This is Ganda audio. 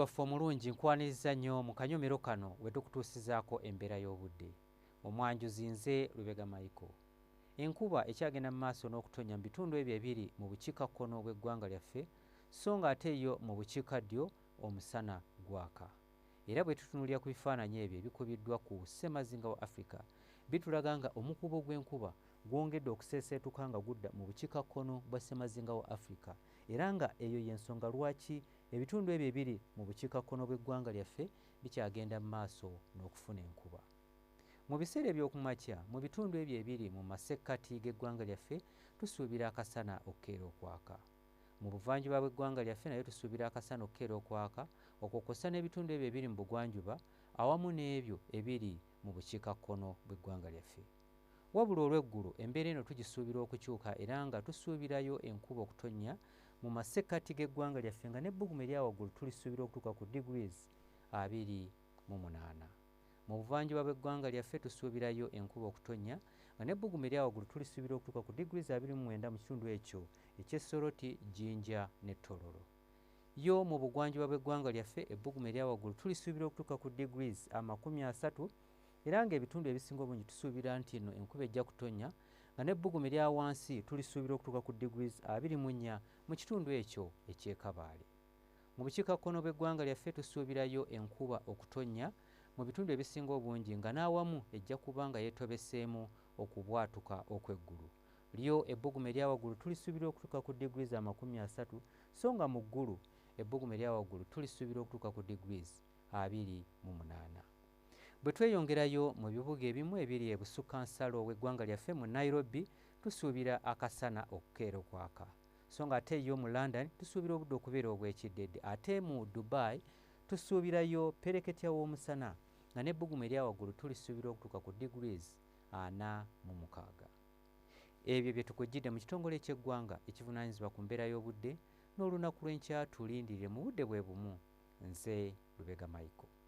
Waffe omulungi nkwaniriza nnyo mu kanyomero kano we tukutuusizaako embeera y'obudde. Omwanjuzi nze Lubega Michael. Enkuba ekyagenda mu maaso n'okutonnya mu bitundu ebyo ebiri mu bukiikakkono bw'eggwanga lyaffe, so nga ate yo mu bukiikaddyo omusana gwaka. Era bwe tutunuulira ku bifaananyi ebyo ebikubiddwa ku ssemazinga wa Africa, bitulaga nga omukubo gw'enkuba gwongedde okuseeseetuka nga gudda mu bukiikakkono bwa ssemazinga wa Africa, era nga eyo y'ensonga lwaki ebitundu ebyo ebiri mu bukiikakkono bw'eggwanga lyaffe bikyagenda mu maaso n'okufuna enkuba. Mu biseera eby'okumakya mu bitundu ebyo ebiri mu masekkati g'eggwanga lyaffe tusuubira akasana okukeera okwaka. Mu buvanjuba bw'eggwanga lyaffe nayo tusuubira akasana okukeera okwaka, okwo kw'ossa n'ebitundu ebyo ebiri mu bugwanjuba awamu n'ebyo ebiri mu bukiikakkono bw'eggwanga lyaffe. Wabula olw'eggulu embeera eno tugisuubira okukyuka era nga tusuubirayo enkuba okutonnya mu masekkati g'eggwanga lyaffe nga n'ebbugumu erya waggulu tulisuubira okutuuka ku degrees 28. Mu buvanjuba bw'eggwanga lyaffe tusuubirayo enkuba okutonnya nga n'ebbugumu erya waggulu tulisuubira okutuuka ku degrees 29 mu kitundu ekyo eky'e Soroti, Jinja ne Tororo. Yo mu bugwanjuba bw'eggwanga lyaffe ebbugumu erya waggulu tulisuubira okutuuka ku degrees 30 era ng'ebitundu ebisinga obungi tusuubira nti eno enkuba ejja kutonnya nga n'ebbugumu erya wansi tulisuubira okutuuka ku degrees 24 mu kitundu ekyo eky'e Kabaale. Mu bukiikakkono bw'eggwanga lyaffe tusuubirayo enkuba okutonnya mu bitundu ebisinga obungi nga n'awamu ejja kuba nga yeetobeseemu okubwatuka okw'eggulu. Lyo ebbugumu erya waggulu tulisuubira okutuuka ku degrees 30 so nga mu ggulu ebbugumu erya waggulu tulisuubira okutuuka ku degrees 28. Bwe tweyongerayo mu bibuga ebimu ebiri ebusukkansalo w'eggwanga lyaffe mu Nairobi tusuubira akasana okukeera okwaka. So nga ate yo mu London tusuubira obudde okubeera obw'ekiddedde, ate mu Dubai tusuubirayo pereketya w'omusana nga n'ebbugumu erya waggulu tulisuubira okutuuka ku degrees 46. Ebyo bye tukujjidde mu kitongole ky'eggwanga ekivunaanyizibwa ku mbeera y'obudde n'olunaku lw'enkya tulindirire mu budde bwe bumu. Nze Lubega Michael.